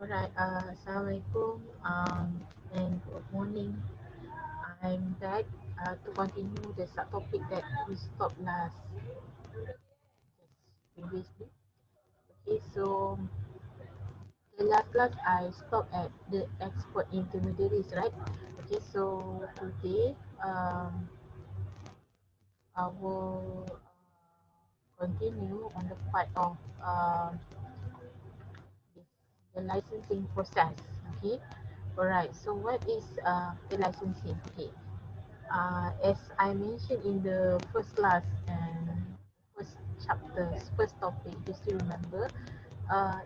Alright, Assalamualaikum and good morning. I'm back to continue the subtopic that we stopped last previously. Okay, so the last class I stopped at the export intermediaries, right? Okay, so today I will continue on the part of this, the licensing process. Okay, alright. So what is the licensing? Okay, as I mentioned in the first class and first chapters, first topic, you still remember,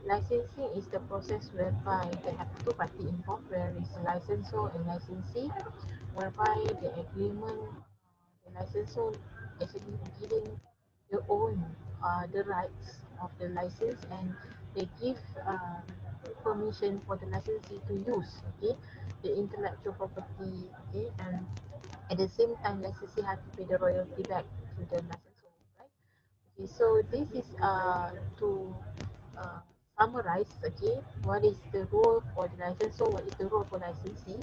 licensing is the process whereby there are two parties involved, where is licensor and licensee, whereby the agreement, the licensor actually giving the own the rights of the license, and they give permission for the licensee to use, okay, the intellectual property, okay, and at the same time, licensee have to pay the royalty back to the licensor, right? Okay, so this is to uh, summarize, okay, what is the role for the licensor, what is the role for licensee.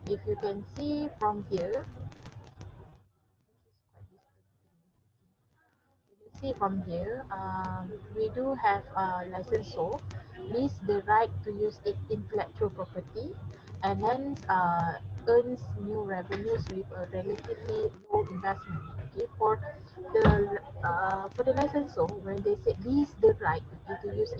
If you can see from here, see from here, we do have licensor lease the right to use intellectual property, and then earns new revenues with a relatively low investment. Okay, for the licensor, when they say lease the right, okay, to use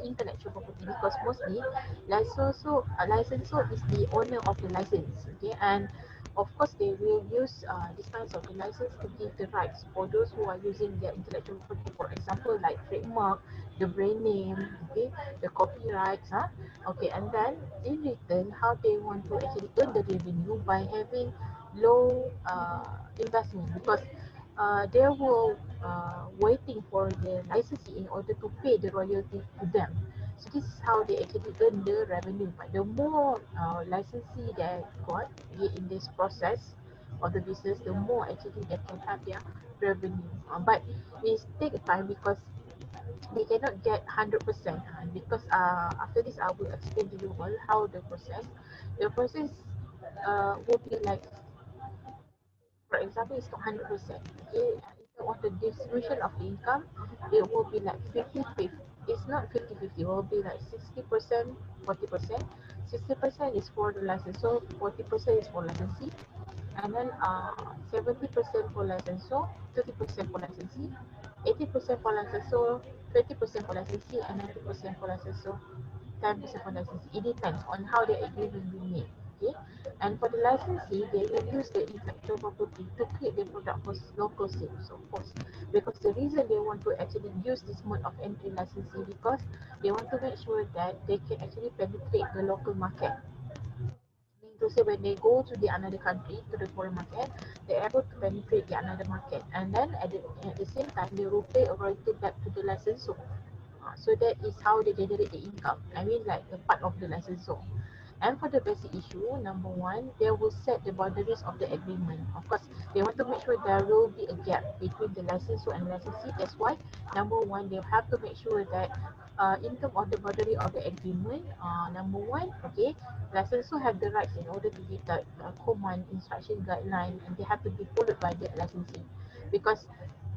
intellectual property, because mostly licensor is the owner of the license. Okay, and of course, they will use these kinds of license to give the rights for those who are using their intellectual property. For example, like trademark, the brand name, okay, the copyrights, huh? Okay, and then in return, how they want to actually earn the revenue by having low investment, because they will waiting for the licensee in order to pay the royalty to them. So this is how they actually earn the revenue. But the more licensee they got in this process of the business, the more actually they can have their revenue. But it take time, because they cannot get 100%. Because after this, I will explain to you all how the process. The process will be like, for example, it's not 100%. Okay, in terms of the distribution of the income, it will be like 50-50. It's not 50-50. It will be like 60%, 40%. 60% is for the licensor, 40% is for licensee, and then 70% for licensor, 30% for licensee, 80% for licensor, 20% for licensee, and 90% for licensor, 10% for licensee. It depends on how the agreement will be made. Okay, and for the licensee, they will use the intellectual property to create the product for local sales, of course. Because the reason they want to actually use this mode of entry licensing, because they want to make sure that they can actually penetrate the local market. Meaning to say, when they go to the another country, to the foreign market, they're able to penetrate the another market, and then at the same time, they will pay a royalty back to the licensor. So that is how they generate the income. I mean, like the part of the licensor. And for the basic issue, number one, they will set the boundaries of the agreement. Of course, they want to make sure there will be a gap between the licensor and licensee. That's why, number one, they have to make sure that in terms of the boundary of the agreement, number one, okay, licensor have the rights in order to give the command, instruction, guideline, and they have to be followed by the licensee. Because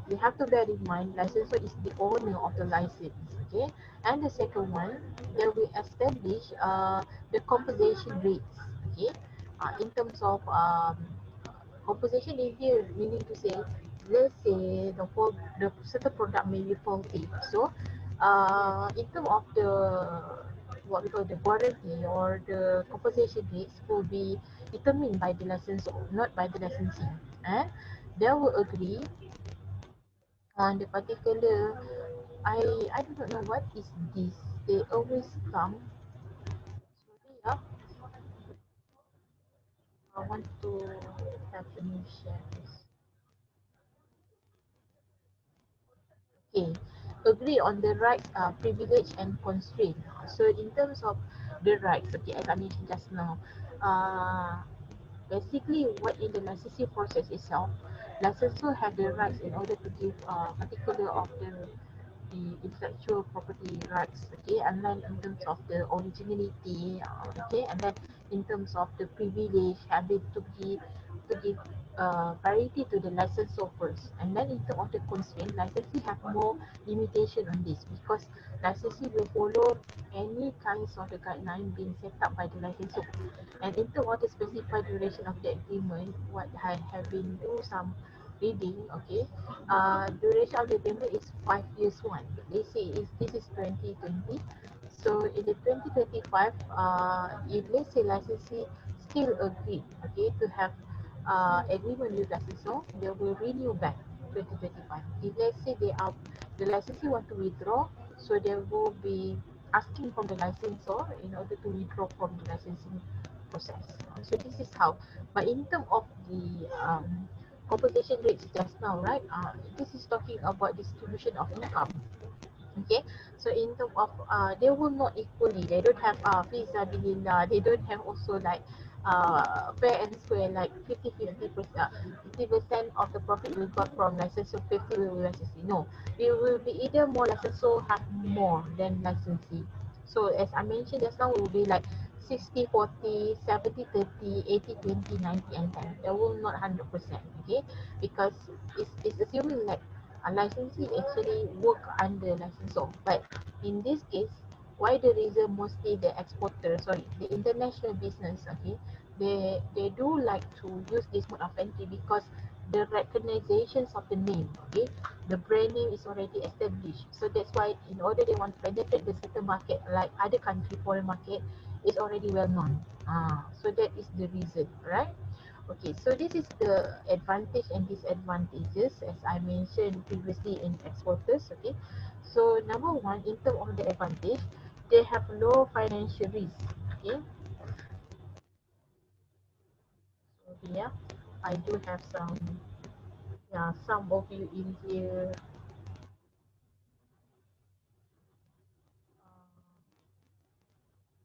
we have to bear in mind, licensor is the owner of the license. Okay, and the second one, they will establish the compensation rates. Okay, in terms of compensation in here, meaning to say, let's say the certain product may be faulty. So in terms of the what we call the warranty or the compensation rates will be determined by the licensor, not by the licensee. And they will agree on the particular. I do not know what is this. They always come. Sorry, yeah. I want to have a new share this. Okay. Agree on the rights, privilege and constraint. So in terms of the rights, okay, as I mentioned just now, uh, basically what in the licensing process itself, licensor have the rights in order to give particular of the the intellectual property rights, okay, and then in terms of the originality, okay, and then in terms of the privilege, having to give priority to the licensor first, and then in terms of the constraint, licensee have more limitation on this because licensee will follow any kinds of the guideline being set up by the licensor. And in terms of the specified duration of the agreement, what I have been do some reading, okay, duration of the agreement is 5 years one. They say this is 2020. So in the 2025, if let's say licensee still agree, okay, to have agreement with licensor, they will renew back 2025. If let's say the licensee want to withdraw, so they will be asking from the licensor in order to withdraw from the licensing process. So this is how. But in terms of the compensation rates just now, right? This is talking about distribution of income. Okay, so in terms of they will not equally. They don't have feasibility. They don't have also like fair and square like 50-50%. 50% of the profit we got from license, so 50 will be licensee. No, it will be either more license, so have more than licensee. So as I mentioned just now, it will be like 60-40, 70-30, 80-20, 90 and 10. It will not 100%. Okay, because it's assuming like a licensee actually work under licensor. But in this case, why the reason mostly the exporter, sorry, the international business, okay, they do like to use this mode of entry because the recognizations of the name, okay, the brand name is already established. So that's why in order they want to penetrate the certain market like other country, foreign market, is already well known. So that is the reason, right? Okay, so this is the advantage and disadvantages as I mentioned previously in exporters. Okay, so number one, in terms of the advantage, they have low financial risk. Okay, so yeah, I do have some, yeah, some of you in here,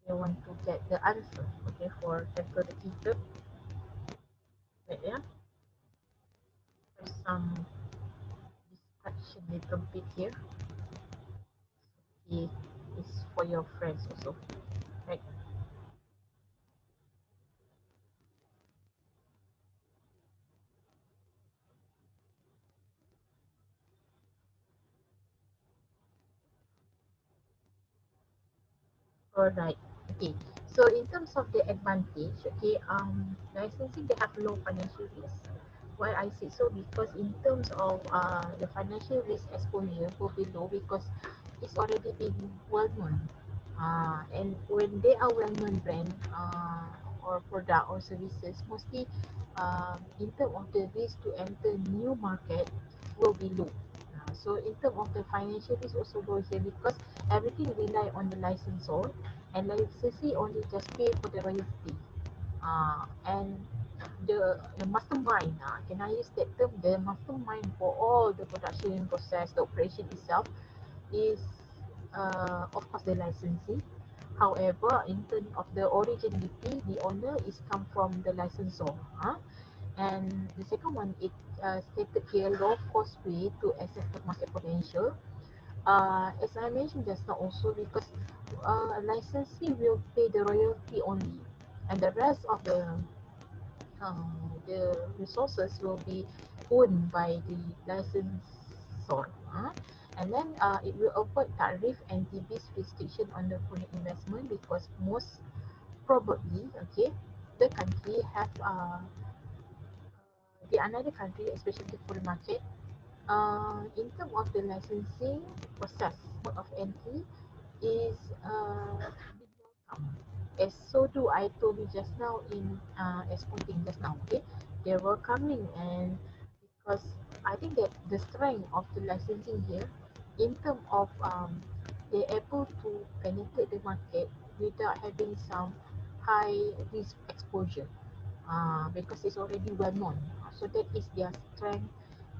they want to get the answer. Okay, for tackle the keyword. But yeah, there's some distraction little bit here. Okay, it's for your friends also, right? Alright. Okay. So in terms of the advantage, okay, licensing they have low financial risk. Why I say so? Because in terms of the financial risk exposure will be low because it's already been well known. And when they are well known brand or product or services, mostly in terms of the risk to enter new market will be low. So in terms of the financial risk also low here because everything rely on the licensor and licensee only just pay for the royalty. And the mastermind, can I use that term? The mastermind for all the production process, the operation itself is of course the licensee. However, in terms of the originality, the owner is come from the licensor. And the second one, it stated here low cost way to access the market potential. As I mentioned just now also because licensee will pay the royalty only and the rest of the resources will be owned by the licensor. And then it will avoid tariff and TB's restriction on the foreign investment because most probably, okay, the country have the another country, especially for the market, in terms of the licensing process, mode of entry is big welcome. As so do I told you just now in exporting just now, okay? They're welcoming and because I think that the strength of the licensing here in terms of they're able to penetrate the market without having some high risk exposure because it's already well known. So that is their strength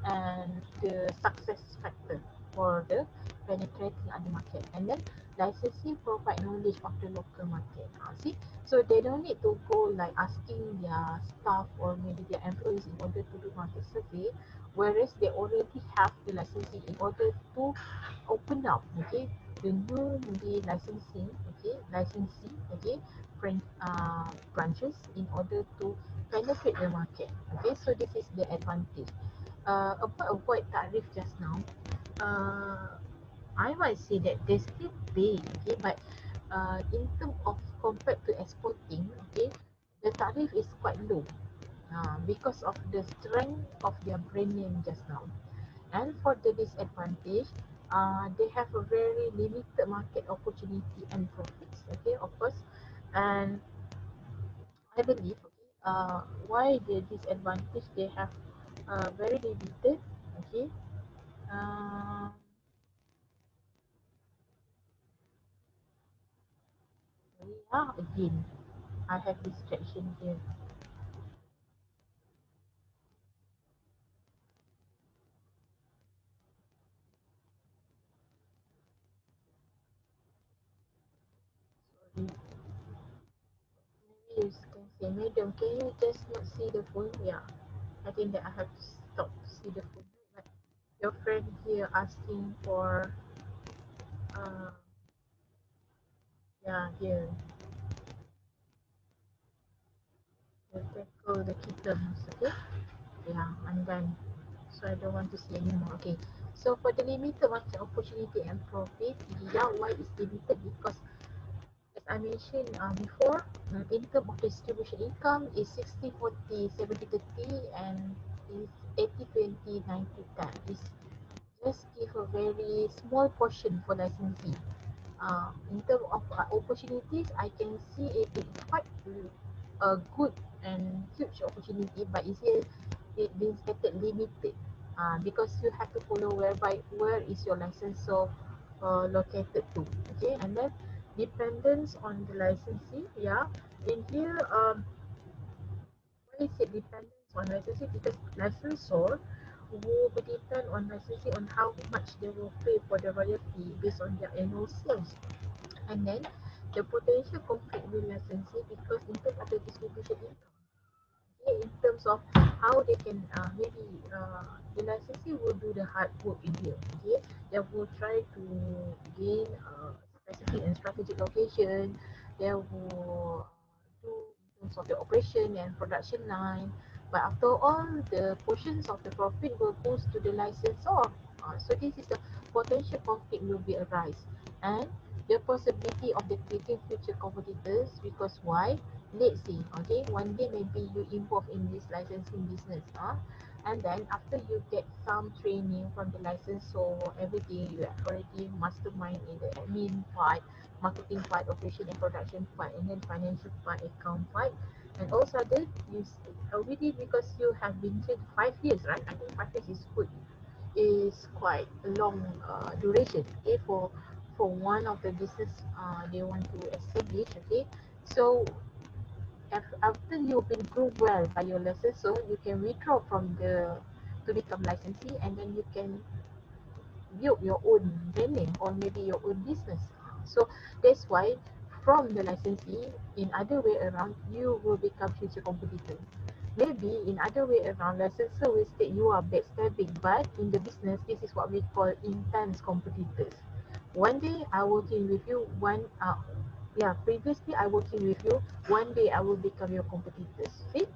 and the success factor for the penetrating other market. And then licensing provide knowledge of the local market. See, so they don't need to go like asking their staff or maybe their employees in order to do market survey, whereas they already have the licensing in order to open up, okay, the new maybe licensing, okay, branches in order to penetrate the market. Okay, so this is the advantage. About avoid tarif just now, uh, I might say that they still pay, okay, but in terms of compared to exporting, okay, the tarif is quite low because of the strength of their brand name just now. And for the disadvantage, they have a very limited market opportunity and profits, okay, of course. And I believe, okay, why the disadvantage they have very limited, okay. Uh, yeah, again, I have distraction here. Sorry. Maybe you can say, madam, can you just not see the phone? Yeah, I think that I have to stop to see the phone. But your friend here asking for, uh, yeah, here, the tackle the kittens, okay? Yeah, I'm done. So I don't want to see anymore. Okay. So for the limited market opportunity and profit, yeah, why is limited? Because as I mentioned before, in terms of distribution income is 60-40, 70-30, and is 80-20, 90-10. Is just give a very small portion for licensee. In terms of opportunities, I can see it's quite a good and huge opportunity, but it's here it being stated limited. Because you have to follow where is your license so located to. Okay, and then dependence on the licensee. Yeah, in here, why is it dependence on licensee? Because licensor will be depend on licensee on how much they will pay for the royalty based on their annual sales. And then the potential conflict with licensee because in terms of the distribution income, okay, in terms of how they can maybe the licensee will do the hard work in here. Okay, they will try to gain specific and strategic location. They will do in terms of the operation and production line. But after all, the portions of the profit will goes to the licensor. So this is the potential conflict will be arise, and the possibility of the creating future competitors because why? Let's say, okay, one day maybe you involved in this licensing business, and then after you get some training from the license, so everything you have already mastermind in the admin part, marketing part, operation and production part, and then financial part, account part, and all sudden you already because you have been trained 5 years, right? I think 5 years is good, is quite a long duration, okay, for one of the business they want to establish, okay. So after you've been proved well by your license, so you can withdraw from the to become licensee, and then you can build your own brand name or maybe your own business. So that's why from the licensee, in other way around, you will become future competitor. Maybe in other way around, licensor will state you are backstabbing, but in the business, this is what we call intense competitors. One day I working with you, yeah, previously I working with you, one day I will become your competitors. See?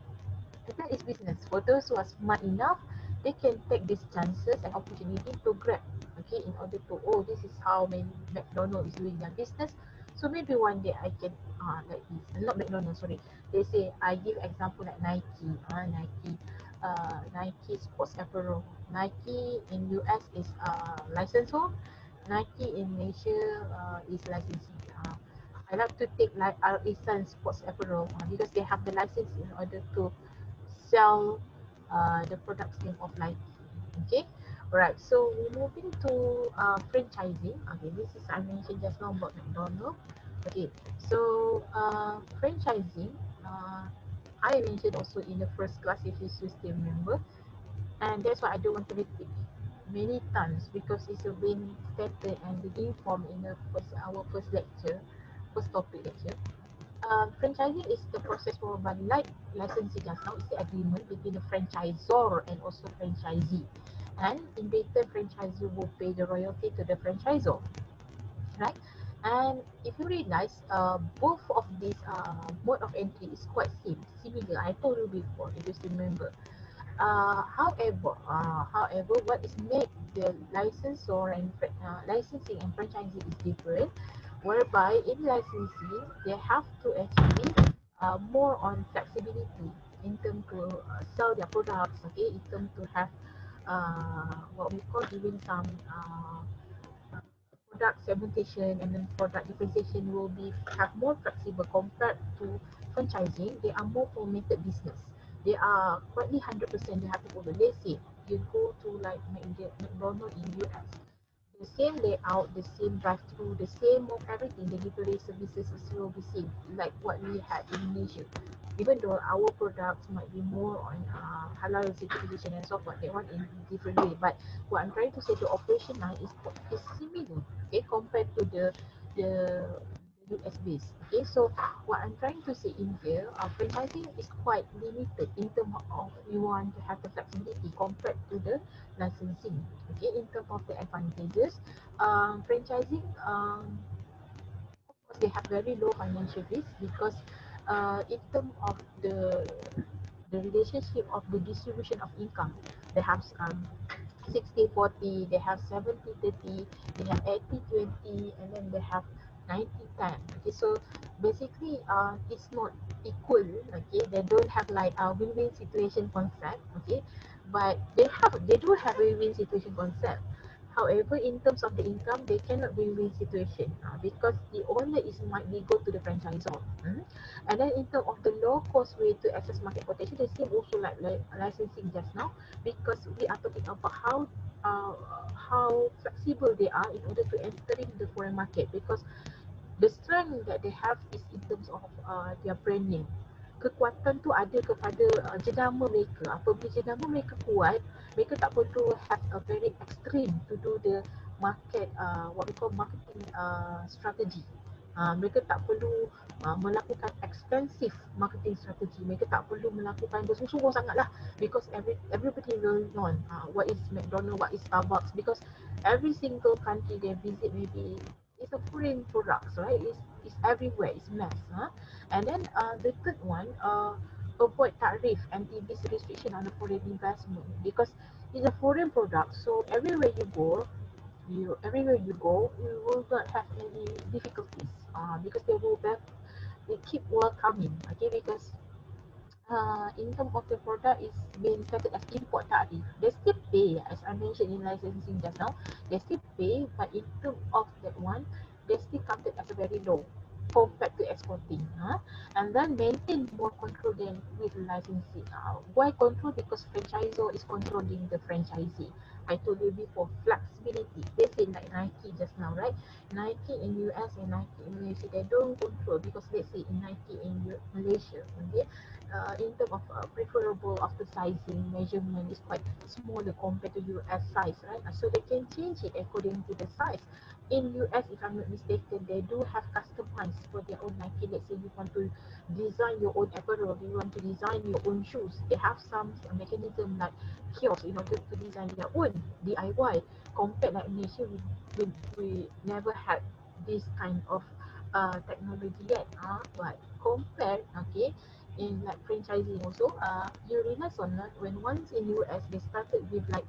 That is business. For those who are smart enough, they can take these chances and opportunity to grab. Okay, in order to this is how McDonald is doing their business. So maybe one day I can like this. Not McDonald, sorry. They say I give example like Nike. Nike sports apparel. Nike in US is licensor. Nike in Malaysia is licensee. I like to take like Al-Ihsan sports apparel because they have the license in order to sell the products name of Nike. Okay, alright. So we're moving to franchising. Okay, this is I mentioned just now about McDonald. Okay, so franchising. I mentioned also in the first class if you still remember, and that's why I don't want to repeat. many times because it's been stated and been informed in our first lecture, first topic lecture. Franchising is the process whereby, like licensing just now, is the agreement between the franchisor and also franchisee. And in return, franchisee will pay the royalty to the franchisor, right? And if you realize, both of these mode of entry is quite similar. I told you before, if you still remember. However, what is make the licensor and licensing and franchising is different, whereby in licensing they have to actually more on flexibility in terms to sell their products, okay, in terms to have what we call giving some product segmentation and then product differentiation will be have more flexible compared to franchising. They are more formatted business. They are quite 100% they have to follow. Let's say you go to like McDonald's in US, the same layout, the same drive-through, the same of everything, the delivery services will be same like what we had in Malaysia. Even though our products might be more on halal certification and so forth, that one in different way. But what I'm trying to say, the operation line is similar, okay, compared to the US base. Okay, so what I'm trying to say in here, franchising is quite limited in terms of you want to have the flexibility compared to the licensing. Okay, in terms of the advantages, franchising, of course, they have very low financial risk because in terms of the relationship of the distribution of income, they have 60-40, they have 70-30, they have 80-20, and then they have 90-10. Okay, so basically, it's not equal. Okay, they don't have like a win-win situation concept. Okay, but they do have a win-win situation concept. However, in terms of the income, they cannot win-win situation because the owner is might be go to the franchisor. And then in terms of the low cost way to access market potential, the same also like licensing just now, because we are talking about uh, how flexible they are in order to entering the foreign market, because the strength that they have is in terms of their brand name. Kekuatan tu ada kepada jenama mereka. Apabila jenama mereka kuat, mereka tak perlu have a very extreme to do the market, what we call marketing strategy. Mereka tak perlu melakukan expensive marketing strategy. Mereka tak perlu melakukan bersungguh-sungguh sangat lah, because everybody will know what is McDonald's, what is Starbucks, because every single country they visit, maybe it's a foreign products, right? It's everywhere. It's mass. And then the third one, avoid tariff and TB's restriction on the foreign investment, because it's a foreign product. So everywhere you go, you will not have any difficulties. Because they keep welcoming. Okay, because in terms of the product is being stated as import tariff. They still pay, as I mentioned in licensing just now, they still pay, but in terms of that one, they still counted as a very low compared to exporting. And then maintain more control than with licensing. Why control? Because franchisor is controlling the franchisee. I told you before, flexibility. They say like Nike just now, right? Nike in US and Nike in Malaysia, they don't control, because let's say in Nike in Malaysia, okay, in terms of preferable of the sizing measurement is quite smaller compared to US size, right? So they can change it according to the size. In US, if I'm not mistaken, they do have customized for their own Nike. Let's say you want to design your own apparel, you want to design your own shoes. They have some mechanism like kiosk in order to design their own DIY. Compared like Malaysia, we never had this kind of technology yet. But compared, okay, in like franchising also, you realize or not, when once in US they started with like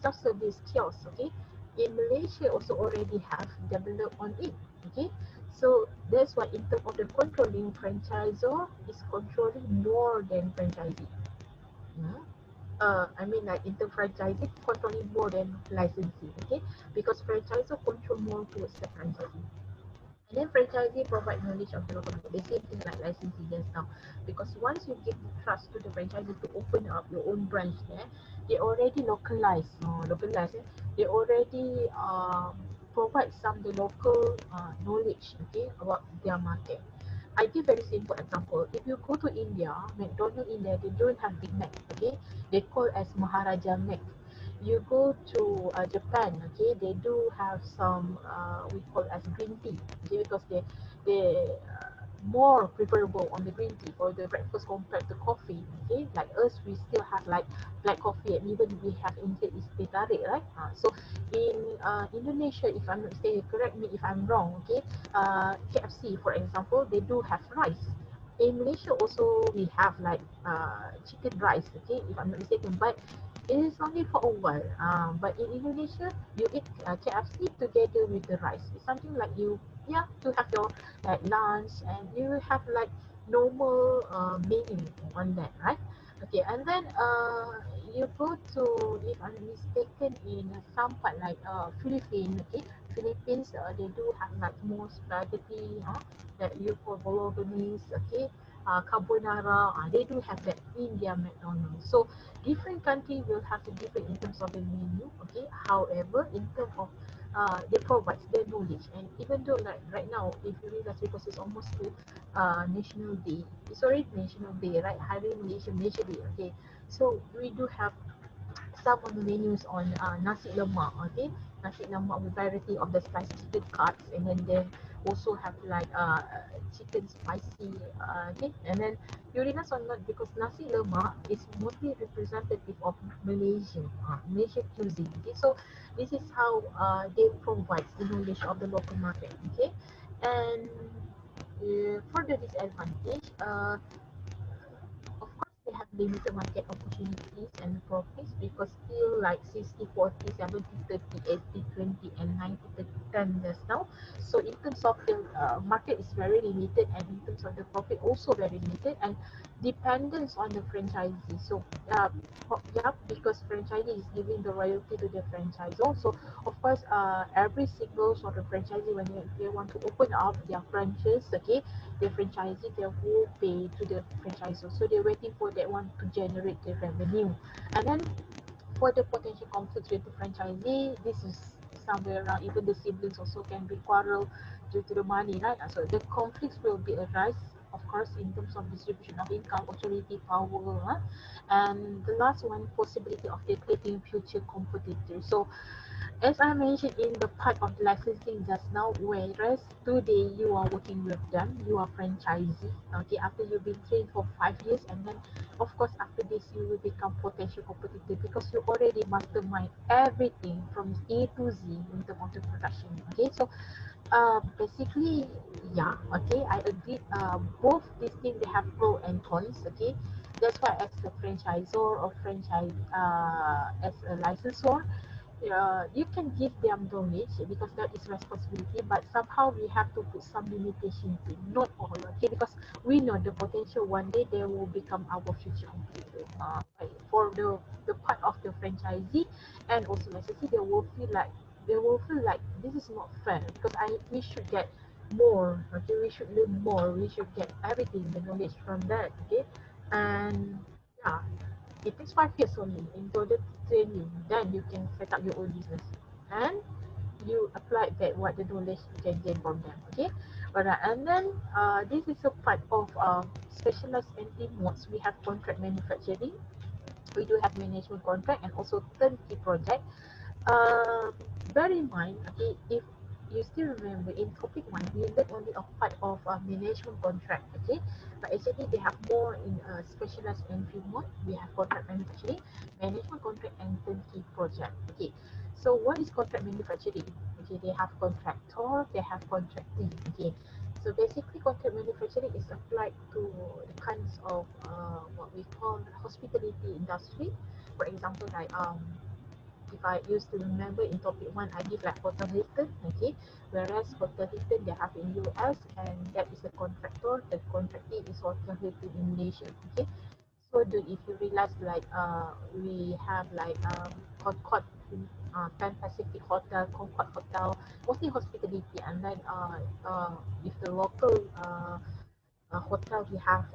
self-service kiosks, okay, in Malaysia also already have developed on it, okay. So that's why in terms of the controlling, franchisor is controlling more than franchisee. Hmm? I mean like in terms franchising controlling more than licensing, okay, because franchisor control more towards the franchisee. And then franchisee provide knowledge of the local market. The same thing like licensing just now. Because once you give the trust to the franchisee to open up your own branch there, they already localize. They already provide some the local knowledge, okay, about their market. I give very simple example. If you go to India, McDonald's India, they don't have Big Mac, okay? They call as Maharaja Mac. you go to Japan, okay, they do have some we call as green tea, okay, because they more preferable on the green tea for the breakfast compared to coffee. Okay, like us, we still have like black coffee, and even we have in here is teh tarik, right? So in Indonesia, if I'm not mistaken, correct me if I'm wrong. Okay, KFC for example, they do have rice. In Malaysia also we have like chicken rice. Okay, if I'm not mistaken, but it is only for a while. But in Indonesia, you eat KFC together with the rice. It's something like you, yeah, to have your like lunch, and you have like normal menu on that, right? Okay, and then you go to, if I'm mistaken, in some part like Philippines. Okay, Philippines, they do have like more spaghetti, that you call bolognese. Okay, carbonara. They do have that in their McDonald's. So different country will have the different in terms of the menu. Okay, however, in terms of they provide the knowledge, and even though like right now, if you realize, because it's almost to National Day, it's already National Day, right? Hari Malaysia Day. Okay, so we do have some of the menus on nasi lemak. Okay, nasi lemak with variety of the spicy chicken cuts, and then they also have like chicken spicy. Okay, and then you realize or not, because nasi lemak is mostly representative of Malaysia, Malaysia cuisine. Okay, so this is how they provide the knowledge of the local market. Okay, and for the disadvantage, of course, they have limited market opportunities and profits, because still like 60/40, 70/30, 80/20, and 90/10 just now. So in terms of the market is very limited, and in terms of the profit also very limited, and dependence on the franchisee. So yeah, because franchisee is giving the royalty to the franchisor. So of course, every single sort of franchisee, when they want to open up their branches, okay, the franchisee, they will pay to the franchisor. So they're waiting for that one to generate the revenue. And then for the potential conflicts with the franchisee, this is somewhere around, even the siblings also can be quarrel due to the money, right? So the conflicts will be arise, of course, in terms of distribution of income, authority, power, and the last one, possibility of the creating future competitors. So as I mentioned in the part of licensing just now, whereas today you are working with them, you are franchisee. Okay, after you've been trained for 5 years, and then of course after this you will become potential competitor, because you already mastermind everything from A to Z in terms of the production. Okay, so basically, yeah, okay, I agree. Both these things, they have pro and cons. Okay, that's why as a franchisor or franchise, as a licensor, you can give them knowledge, because that is responsibility, but somehow we have to put some limitation to not all. Okay, because we know the potential one day they will become our future competitor. For the part of the franchisee and also licensee, they will feel like this is not fair, because we should get more. Okay, we should learn more, we should get everything, the knowledge from that. Okay, and yeah, it takes 5 years only in order to train you. Then you can set up your own business, and you apply that what the knowledge you can gain from them. Okay, alright. And then this is a part of specialized entry modes. We have contract manufacturing. We do have management contract and also turnkey project. Um, Bear in mind, okay, if you still remember in topic one, we learned only a part of management contract, okay, but actually they have more in specialized entry mode. We have contract manufacturing, management contract, and turnkey project. Okay, so what is contract manufacturing? Okay, they have contractor, they have contractee. Okay, so basically contract manufacturing is applied to the kinds of what we call hospitality industry. For example, like if I used to remember in topic one, I give like Hotel Hilton, okay, whereas Hotel Hilton they have in US, and that is the contractor. The contractee is Hotel Hilton in Malaysia, okay. So if you realize like we have like Concord, Pan Pacific Hotel, Concord Hotel, mostly hospitality, and then if the local hotel, we have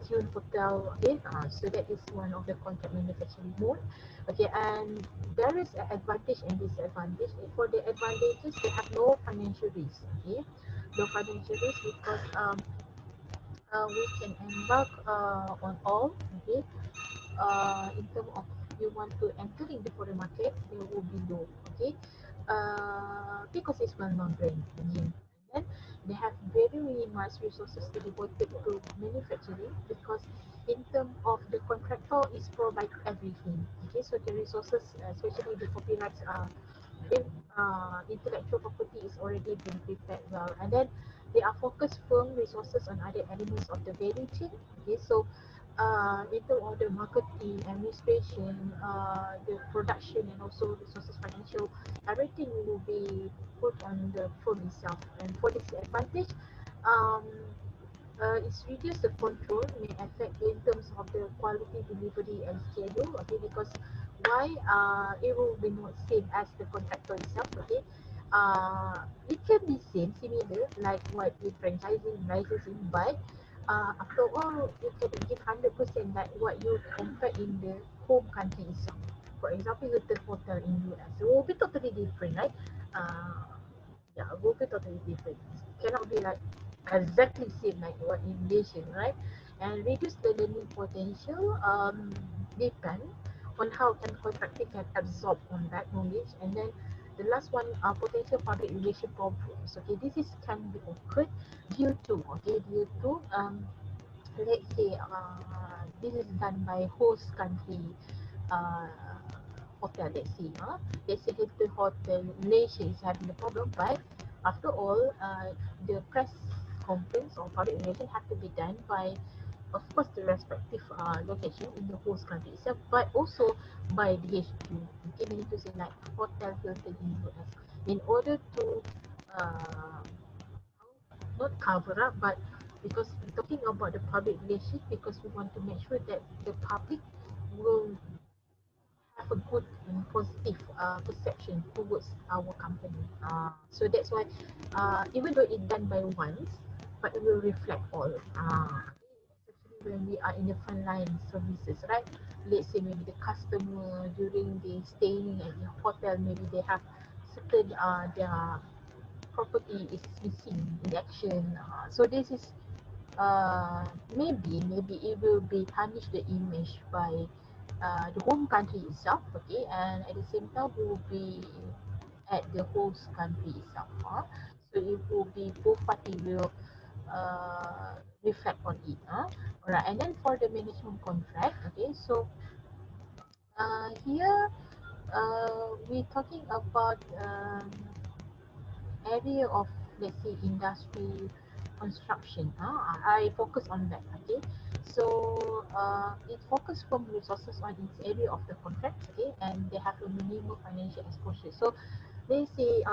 Tune Hotel. Okay, so that is one of the contract manufacturing mode. Okay, and there is an advantage and disadvantage. For the advantages, they have no financial risk. Okay, no financial risk, because we can embark on all. Okay, in terms of you want to enter in the foreign market, they will be low. Okay, because it's well-known brand again. And then they have very much resources to devoted to manufacturing because in terms of the contractor is provide everything. Okay, so the resources, especially the copyrights, if intellectual property is already been prepared well, and then they are focused firm resources on other elements of the value chain. Okay, so in terms of the marketing, administration, the production, and also resources financial, everything will be put on the firm itself. And for this advantage, um, it's reduced the control may affect in terms of the quality delivery and schedule. Okay, because why it will be not same as the contractor itself. Okay, it can be similar like what with franchising licensing, but after all you cannot give 100% like what you compare in the home country itself. For example, the hotel in US, it will be totally different, right? uh, yeah, will be totally different. Cannot be like exactly same like what in Malaysia, right? And reduce the learning potential depend on how can contractor can absorb on that knowledge. And then the last one, potential public relation problems. Okay, this is can be occurred due to let's say this is done by host country uh, hotel. Let's say the hotel Malaysia is having a problem, but after all, the press conference or public relation have to be done by, of course, the respective location in the host country itself, but also by the HQ. Okay, meaning to say like Hotel Hilton in US, in order to uh, not cover up, but because we're talking about the public relations, because we want to make sure that the public will have a good and positive perception towards our company. So that's why, even though it's done by once, but it will reflect all. Especially when we are in the frontline services, right? Let's say maybe the customer during the staying at the hotel, maybe they have certain their property is missing in action. So this is maybe it will be tarnish the image by the home country itself. Okay, and at the same time will be at the host country itself. So it will be both party will reflect on it. Alright, and then for the management contract. Okay, so here we're talking about area of, let's say, industry construction. I focus on that. Okay, so it focus from resources on its area of the contract. Okay, and they have a minimal financial exposure. So they say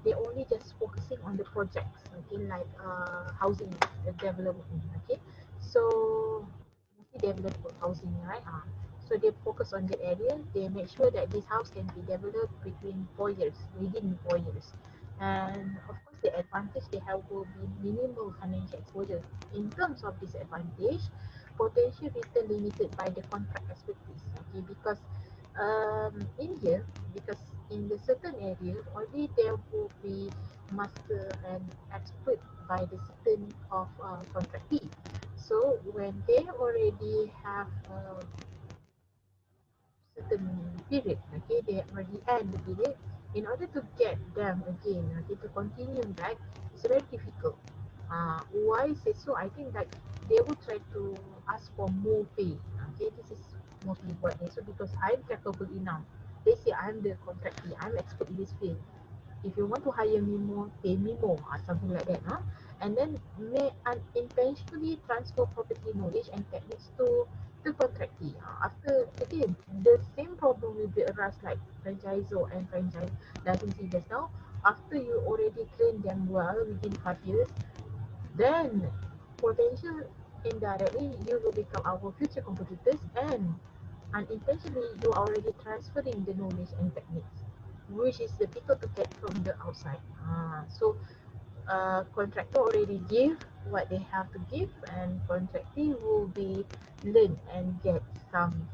they only just focusing on the projects. Okay, like housing development. Okay, so mostly development housing, right? So they focus on that area. They make sure that this house can be developed between 4 years, within 4 years. And of course, the advantage they have will be minimal financial exposure. In terms of disadvantage, potential return limited by the contract expertise. Okay, because in here, because in the certain area, only there will be master and expert by the certain of contractee. So when they already have certain period, okay, they already end the period. In order to get them again, okay, to continue back, it's very difficult. Why I say so? I think that they will try to ask for more pay. Okay, this is mostly what they so because I'm capable enough. They say I'm the contractee, I'm expert in this field. If you want to hire me more, pay me more, something like that. And then may unintentionally transfer property knowledge and techniques to contractee. After again, the same problem will be arise like franchisor and franchise licensee just now. After you already train them well within 5 years, then potential indirectly you will become our future competitors, and unintentionally you are already transferring the knowledge and techniques, which is difficult to get from the outside. So contractor already give what they have to give, and contractee will be learn and get some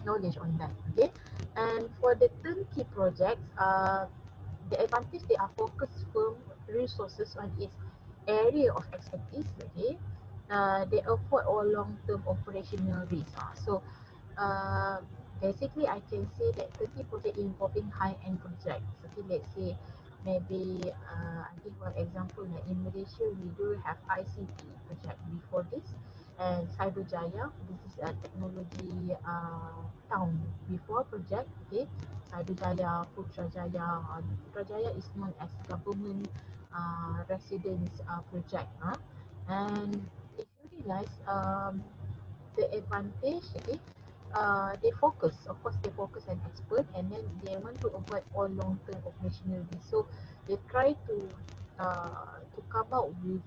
knowledge on that. Okay, and for the turnkey projects, the advantage they are focused firm resources on its area of expertise. Okay, they avoid all long-term operational risk. So uh, basically I can say that 30 project involving high-end projects. Okay, let's say maybe I give one example, like in Malaysia we do have ICT project before this, and Cyberjaya, this is a technology town before project. Okay, Cyberjaya, Putrajaya. Putrajaya is known as government residence project. And if you realize, the advantage, okay, they focus, of course they focus on expert, and then they want to avoid all long-term operational risk. So they try to come out with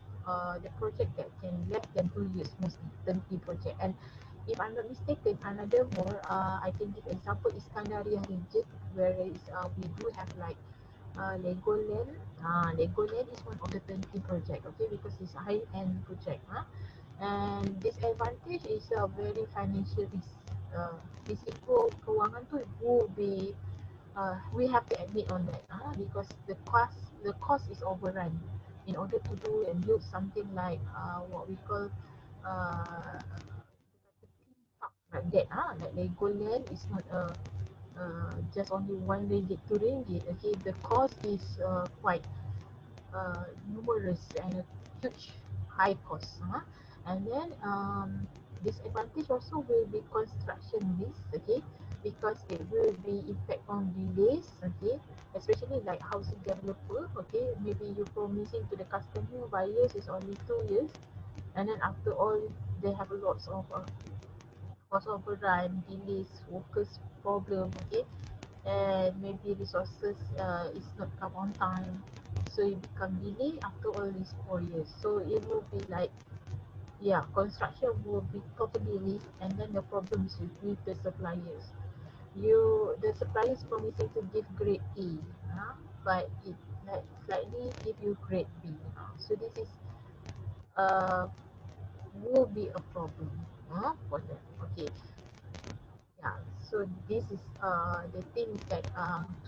the project that can less than 2 years, mostly turnkey project. And if I'm not mistaken, another more, I can give example is Kandaria region, whereas we do have like Legoland. Legoland is one of the turnkey project, okay, because it's a high-end project. And disadvantage is a very financial risk. Risiko kewangan tu will be, we have to admit on that, because the cost is overrun in order to do and build something like what we call like that. Like Legoland is not a just only RM1 RM2. Okay, the cost is quite numerous and a huge high cost. And then disadvantage also will be construction risk, okay, because it will be impact on delays, okay, especially like housing developer, okay, maybe you promising to the customer buyers is only 2 years, and then after all they have lots of cost overrun, delays, workers problem, okay, and maybe resources is not come on time, so it become delay after all these 4 years. So it will be like, yeah, construction will be totally risk, and then the problems with the suppliers. The suppliers promising to give grade A, but it like slightly give you grade B. So this is uh will be a problem for them. Okay, yeah. So this is the things that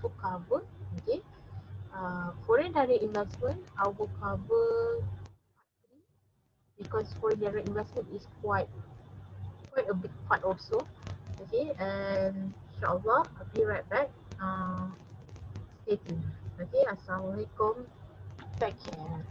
to cover. Okay. Foreign direct investment, I will cover because foreign direct investment is quite a big part also. Okay, and inshallah I'll be right back. Stay tuned. Okay, assalamualaikum. Take care.